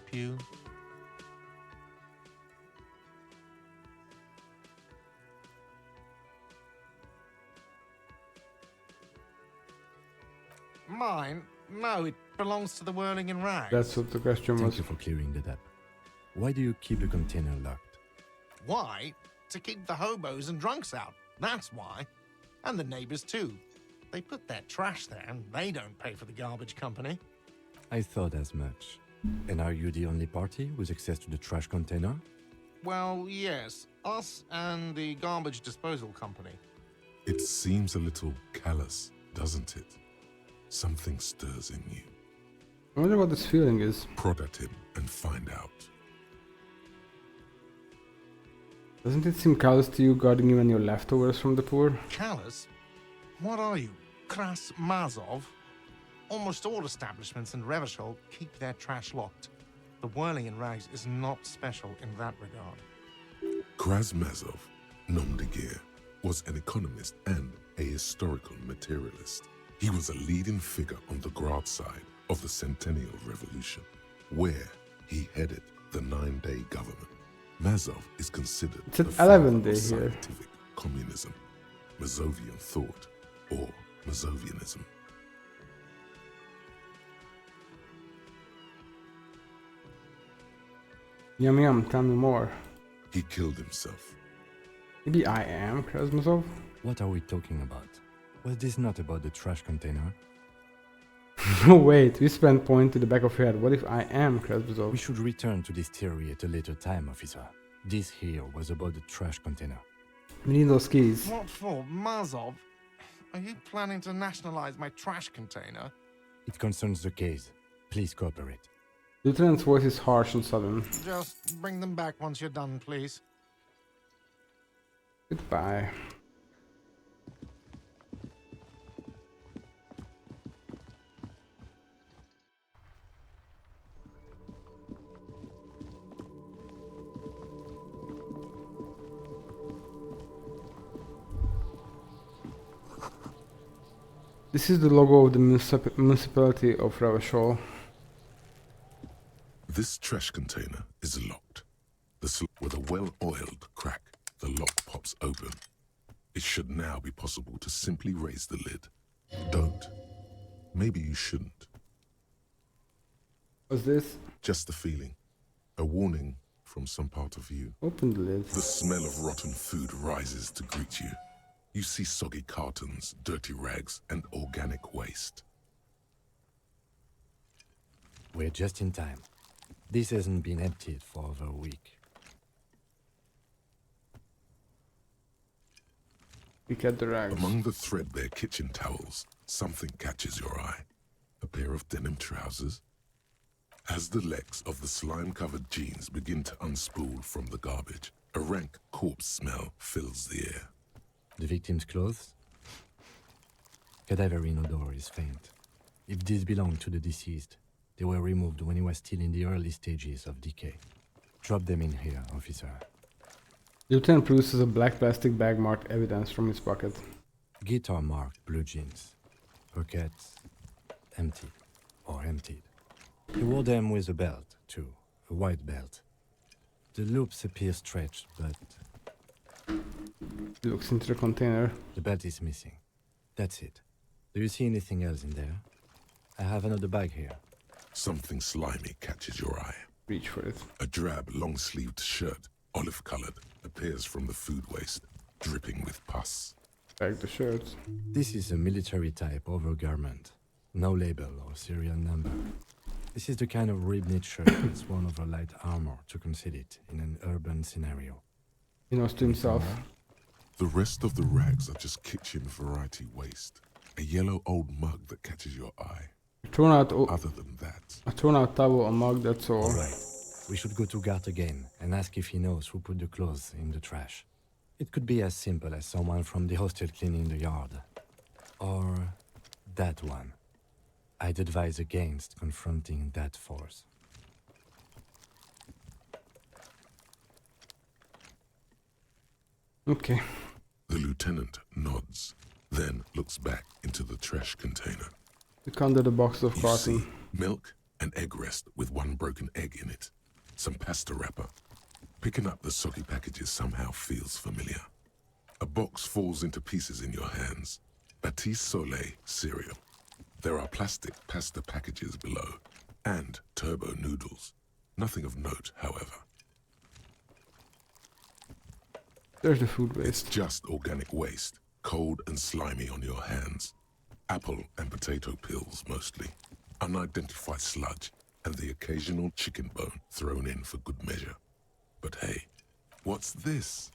help you? Mine? No, it belongs to the Whirling in Rags. That's what the question Thank was. you for clearing that up. Why do you keep the container locked? Why? To keep the hobos and drunks out. That's why. And the neighbors too. They put their trash there and they don't pay for the garbage company. I thought as much. And are you the only party with access to the trash container? Well, yes. Us and the garbage disposal company. It seems a little callous, doesn't it? Something stirs in you. I wonder what this feeling is. Prod at him and find out. Doesn't it seem callous to you guarding even your leftovers from the poor? Callous? What are you? Kras Mazov? Almost all establishments in Revachol keep their trash locked. The Whirling in Rags is not special in that regard. Krasmazov, nom de guerre, was an economist and a historical materialist. He was a leading figure on the Grad side of the Centennial Revolution, where he headed the 9-day government. Mazov is considered It's an the father 11 of day here. scientific communism, Mazovian thought, or Mazovianism. Yum yum, tell me more. He killed himself. Maybe I am Krasmazov? What are we talking about? Was this not about the trash container? No, wait, whisper point to the back of your head. What if I am Krasmazov? We should return to this theory at a later time, officer. This here was about the trash container. We need those keys. What for? Mazov? Are you planning to nationalize my trash container? It concerns the case. Please cooperate. Lieutenant's voice is harsh and sudden. Just bring them back once you're done, please. Goodbye. This is the logo of the municipality of Revachol. This trash container is locked. With a well-oiled crack, the lock pops open. It should now be possible to simply raise the lid. Don't. Maybe you shouldn't. What's this? Just the feeling. A warning from some part of you. Open the lid. The smell of rotten food rises to greet you. You see soggy cartons, dirty rags, and organic waste. We're just in time. This hasn't been emptied for over a week. Look at the rags. Among the threadbare kitchen towels, something catches your eye. A pair of denim trousers. As the legs of the slime-covered jeans begin to unspool from the garbage, a rank corpse smell fills the air. The victim's clothes? Cadaverine odor is faint. If these belong to the deceased, they were removed when he was still in the early stages of decay. Drop them in here, officer. Lieutenant produces a black plastic bag marked evidence from his pocket. Guitar marked blue jeans. Pockets empty or emptied. He wore them with a belt, too. A white belt. The loops appear stretched, but He looks into the container. the belt is missing. That's it. Do you see anything else in there? I have another bag here. Something slimy catches your eye. Reach for it. A drab, long-sleeved shirt, olive-colored, appears from the food waste, dripping with pus. Bag the shirt. This is a military-type overgarment. No label or serial number. This is the kind of rib-knit shirt that's worn over light armor to conceal it in an urban scenario. He knows to himself. The rest of the rags are just kitchen variety waste. A yellow old mug that catches your eye. Other than that, A thrown out towel, a mug, that's all. Alright, we should go to Gart again and ask if he knows who put the clothes in the trash. It could be as simple as someone from the hostel cleaning the yard. Or that one. I'd advise against confronting that force. Okay. the lieutenant nods, then looks back into the trash container. Look under the box of You carton. see milk, An egg rest with one broken egg in it. Some pasta wrapper. Picking up the soggy packages somehow feels familiar. A box falls into pieces in your hands. Batiste Soleil cereal. There are plastic pasta packages below. And turbo noodles. Nothing of note, however. There's the food It's waste. just organic waste, cold and slimy on your hands. Apple and potato peels, mostly. Unidentified sludge, and the occasional chicken bone thrown in for good measure. But hey, what's this?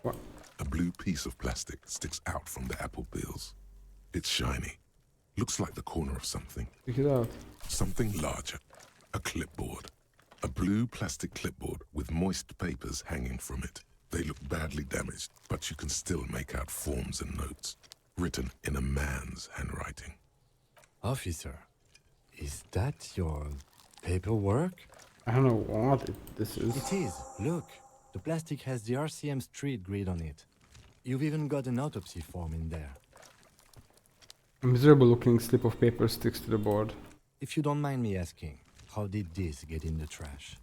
What? A blue piece of plastic sticks out from the apple peels. It's shiny. Looks like the corner of something. Check it out. Something larger. A clipboard. A blue plastic clipboard with moist papers hanging from it. They look badly damaged, but you can still make out forms and notes, written in a man's handwriting. Officer, is that your paperwork? I don't know what this is. It is. Look, the plastic has the RCM street grid on it. You've even got an autopsy form in there. A miserable looking slip of paper sticks to the board. If you don't mind me asking, how did this get in the trash?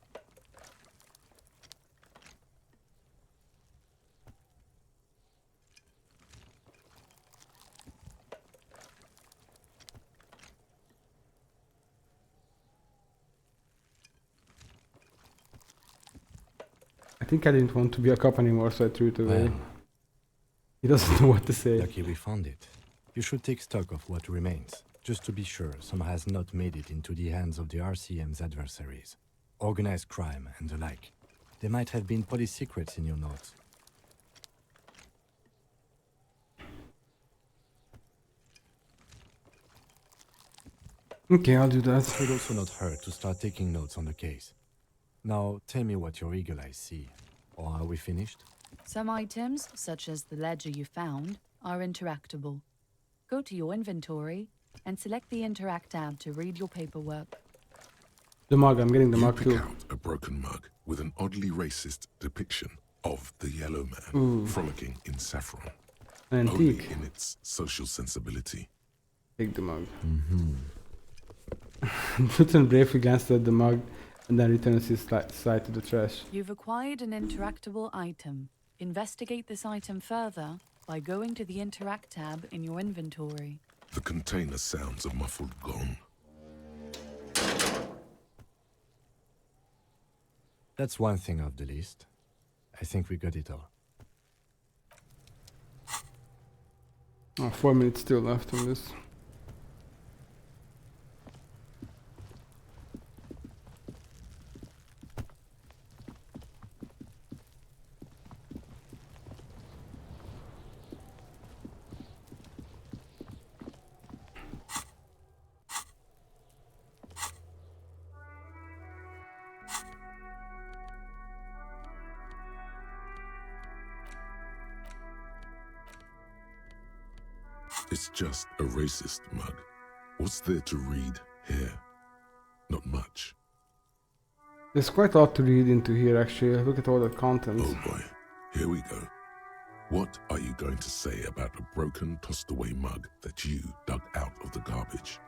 I think I didn't want to be a cop anymore, so I threw it away. Well, He doesn't know what to say. lucky we found it. You should take stock of what remains, just to be sure some has not made it into the hands of the RCM's adversaries. Organized crime and the like. There might have been police secrets in your notes. Okay, I'll do that. It would also not hurt to start taking notes on the case. Now, tell me what your eagle eyes see. Or are we finished? Some items, such as the ledger you found, are interactable. Go to your inventory and select the Interact tab to read your paperwork. The mug, I'm getting the You mug pick too. out a broken mug with an oddly racist depiction of the yellow man Ooh. frolicking in saffron, An only antique. in its social sensibility. Take the mug. Mm-hmm. Newton bravely glanced at the mug and then returns his sight to the trash. You've acquired an interactable item. Investigate this item further by going to the Interact tab in your inventory. The container sounds a muffled gong. That's one thing off the list. I think we got it all. Oh, 4 minutes still left on this. It's just a racist mug. What's there to read here? Not much. There's quite a lot to read into here actually. Look at all the content. Oh boy, here we go. What are you going to say about a broken, tossed away mug that you dug out of the garbage?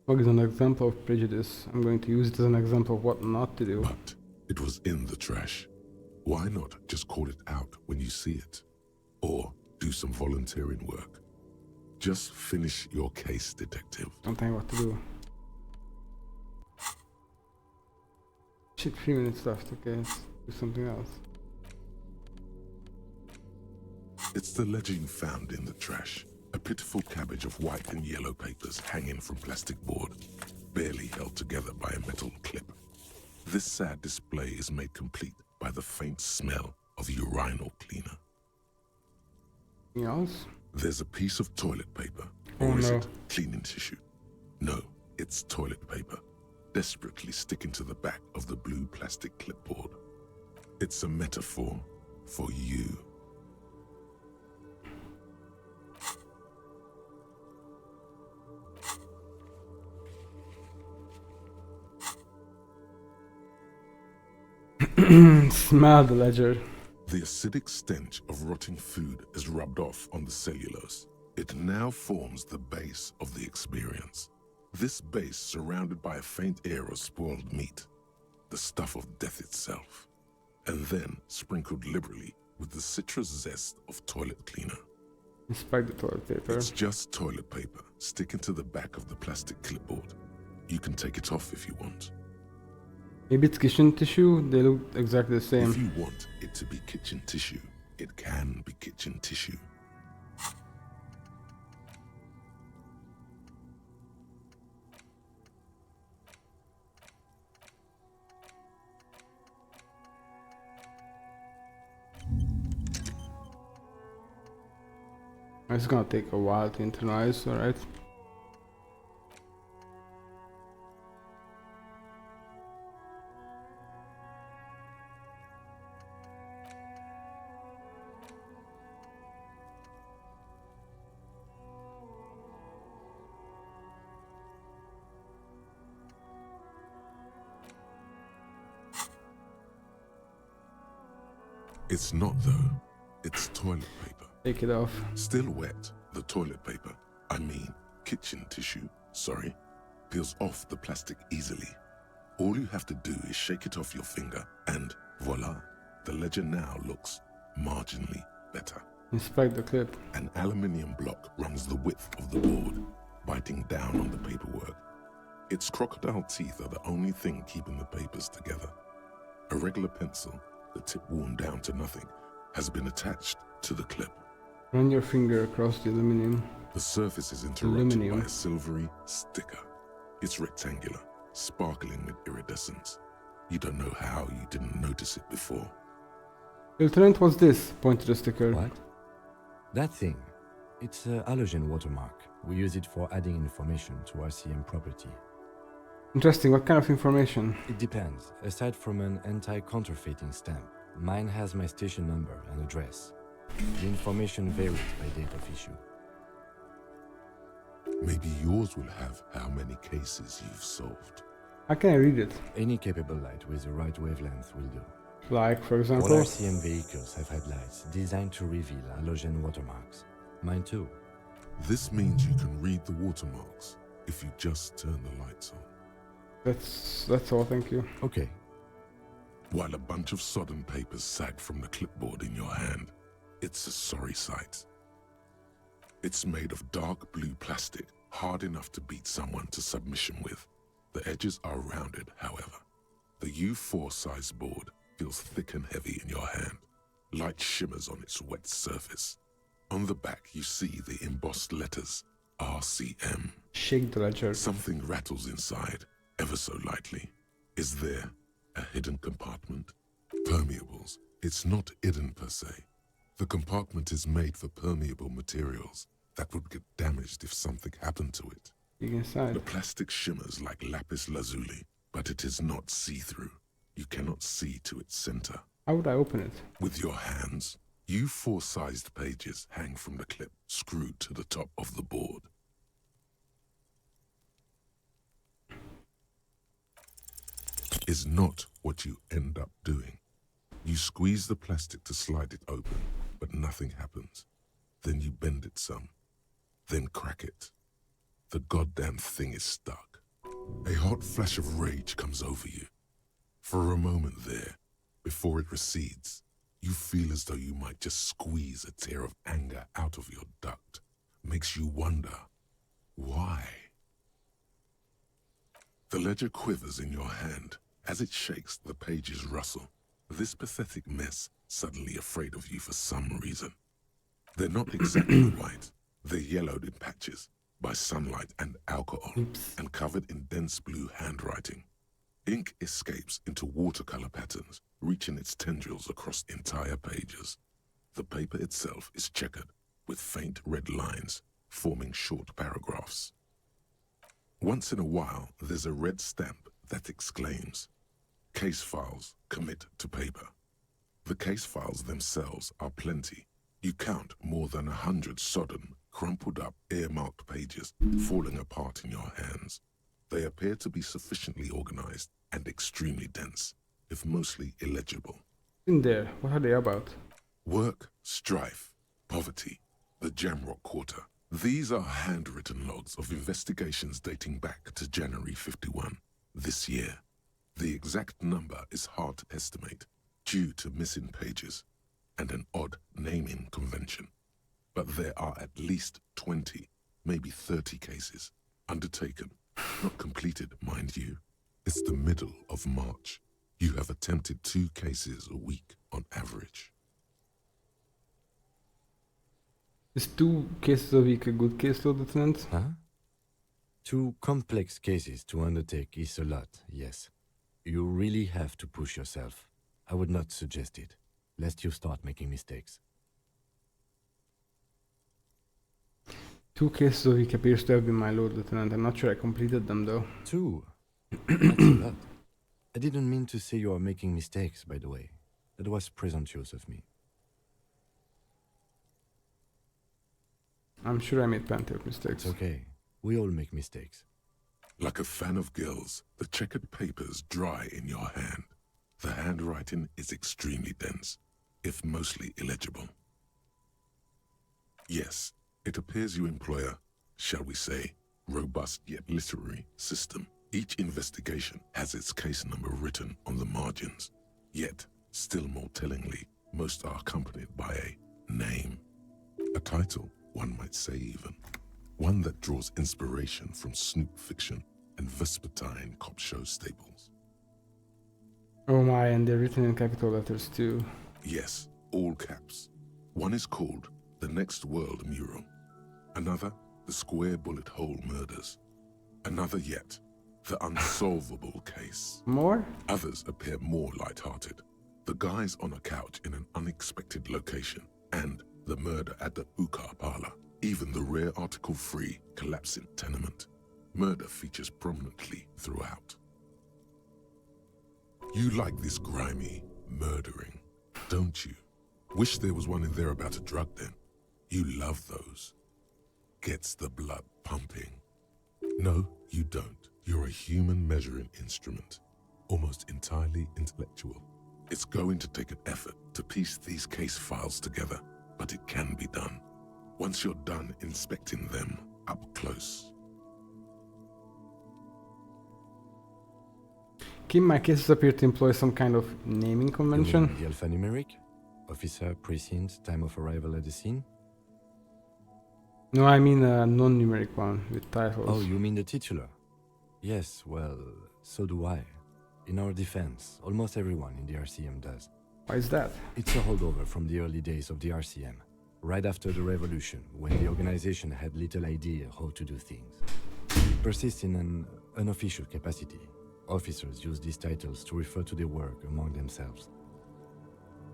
Mug is an example of prejudice. I'm going to use it as an example of what not to do. But it was in the trash. Why not just call it out when you see it? Or do some volunteering work? Just finish your case, detective. Don't tell me what to do. Shit, 3 minutes left. Okay, let's do something else. It's the ledger you found in the trash. A pitiful cabbage of white and yellow papers hanging from plastic board, barely held together by a metal clip. This sad display is made complete by the faint smell of urinal cleaner. Anything else? There's a piece of toilet paper. Oh, Or is no. it cleaning tissue? No, it's toilet paper, desperately sticking to the back of the blue plastic clipboard. It's a metaphor for you. Smell the ledger. The acidic stench of rotting food is rubbed off on the cellulose. It now forms the base of the experience. This base surrounded by a faint air of spoiled meat, the stuff of death itself, and then sprinkled liberally with the citrus zest of toilet cleaner. Inspect the toilet paper. It's just toilet paper sticking to the back of the plastic clipboard. You can take it off if you want. Maybe it's kitchen tissue? They look exactly the same. If you want it to be kitchen tissue, it can be kitchen tissue. It's gonna take a while to internalize, alright? It's not though. It's toilet paper. Take it off. Still wet, the toilet paper, I mean kitchen tissue, sorry, peels off the plastic easily. All you have to do is shake it off your finger and voila, the ledger now looks marginally better. Inspect the clip. An aluminium block runs the width of the board, biting down on the paperwork. Its crocodile teeth are the only thing keeping the papers together. A regular pencil, the tip worn down to nothing, has been attached to the clip. Run your finger across the aluminum. The surface is interrupted by a silvery sticker. It's rectangular, sparkling with iridescence. You don't know how you didn't notice it before. Lieutenant, what's this? Point to the sticker. What? That thing. It's a halogen watermark. We use it for adding information to RCM property. Interesting, what kind of information? It depends. Aside from an anti-counterfeiting stamp, mine has my station number and address. The information varies by date of issue. Maybe yours will have how many cases you've solved. How can I read it? Any capable light with the right wavelength will do. Like, for All example? RCM vehicles have headlights designed to reveal halogen watermarks. Mine too. This means you can read the watermarks if you just turn the lights on. That's all, thank you. Okay. While a bunch of sodden papers sag from the clipboard in your hand, it's a sorry sight. It's made of dark blue plastic, hard enough to beat someone to submission with. The edges are rounded, however. The U4 size board feels thick and heavy in your hand. Light shimmers on its wet surface. On the back, you see the embossed letters, RCM. Shake the ledger. Something rattles inside, ever so lightly. Is there a hidden compartment? Permeables. It's not hidden per se. The compartment is made for permeable materials that would get damaged if something happened to it. Dig inside. The plastic shimmers like lapis lazuli, but it is not see-through. You cannot see to its center. How would I open it? With your hands, U4-sized pages hang from the clip screwed to the top of the board. Is not what you end up doing. You squeeze the plastic to slide it open, but nothing happens. Then you bend it some, then crack it. The goddamn thing is stuck. A hot flash of rage comes over you. For a moment there, before it recedes, you feel as though you might just squeeze a tear of anger out of your duct. Makes you wonder, why? The ledger quivers in your hand. As it shakes, the pages rustle. This pathetic mess suddenly afraid of you for some reason. They're not exactly white. They're yellowed in patches by sunlight and alcohol, and covered in dense blue handwriting. Ink escapes into watercolor patterns, reaching its tendrils across entire pages. The paper itself is checkered with faint red lines, forming short paragraphs. Once in a while, there's a red stamp that exclaims, "Case files, commit to paper." The case files themselves are plenty. You count more than 100 sodden, crumpled up, earmarked pages falling apart in your hands. They appear to be sufficiently organized and extremely dense, if mostly illegible. In there, what are they about? Work, strife, poverty, the Jamrock Quarter. These are handwritten logs of investigations dating back to January 51, this year. The exact number is hard to estimate, due to missing pages and an odd naming convention. But there are at least 20, maybe 30 cases, undertaken, not completed, mind you. It's the middle of March. You have attempted 2 cases a week on average. Is 2 cases a week a good caseload, Lieutenant? Huh? 2 complex cases to undertake is a lot, yes. You really have to push yourself. I would not suggest it, lest you start making mistakes. 2 cases a week appears to have been my load, Lieutenant. I'm not sure I completed them, though. 2? That's a lot. I didn't mean to say you are making mistakes, by the way. That was presumptuous of me. I'm sure I made plenty of mistakes. It's okay. We all make mistakes. Like a fan of gills, the checkered papers dry in your hand. The handwriting is extremely dense, if mostly illegible. Yes, it appears you employ a, shall we say, robust yet literary system. Each investigation has its case number written on the margins. Yet, still more tellingly, most are accompanied by a name. A title, one might say even. One that draws inspiration from snoop fiction and vespertine cop show staples. Oh my, and they're written in capital letters too. Yes, all caps. One is called The Next World Mural. Another, The Square Bullet Hole Murders. Another yet, The Unsolvable Case. More? Others appear more light-hearted. The guys on a couch in an unexpected location, and the murder at the hookah parlor. Even the rare article-free collapsing tenement. Murder features prominently throughout. You like this grimy murdering, don't you? Wish there was one in there about a drug den. You love those. Gets the blood pumping. No, you don't. You're a human measuring instrument, almost entirely intellectual. It's going to take an effort to piece these case files together, but it can be done. Once you're done inspecting them up close. Kim, my cases appear to employ some kind of naming You convention. mean the alphanumeric? Officer, precinct, time of arrival at the scene? No, I mean a non-numeric one with titles. Oh, you mean the titular? Yes, well, so do I. In our defense, almost everyone in the RCM does. Why is that? It's a holdover from the early days of the RCM, right after the revolution, when the organization had little idea how to do things. It persists in an unofficial capacity. Officers use these titles to refer to their work among themselves.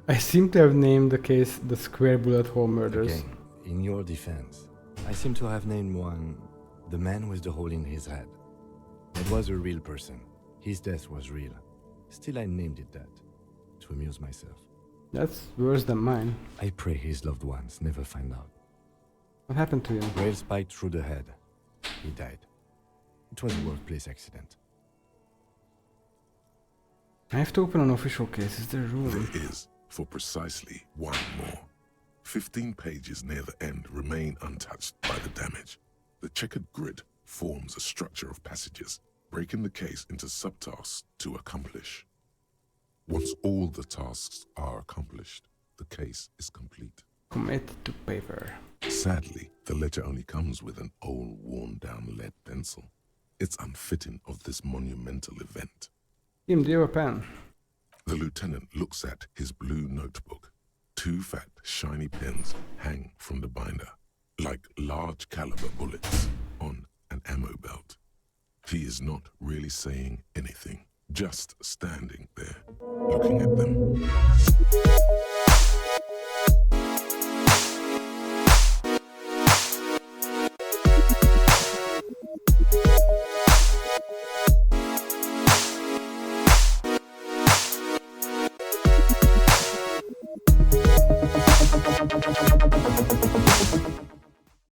I seem to have named the case the Square Bullet Hole Murders. Again, in your defense, I seem to have named one the man with the hole in his head. That was a real person. His death was real. Still, I named it that, to amuse myself. That's worse than mine. I pray his loved ones never find out. What happened to him? Rail spiked through the head. He died. It was a workplace accident. I have to open an official case. Is there room? There is, for precisely one more. 15 pages near the end remain untouched by the damage. The checkered grid forms a structure of passages, breaking the case into subtasks to accomplish. Once all the tasks are accomplished, the case is complete. Commit to paper. Sadly, the ledger only comes with an old, worn-down lead pencil. It's unfitting of this monumental event. Kim, do you have a pen? The lieutenant looks at his blue notebook. 2 fat, shiny pens hang from the binder, like large caliber bullets on an ammo belt. He is not really saying anything, just standing there, looking at them.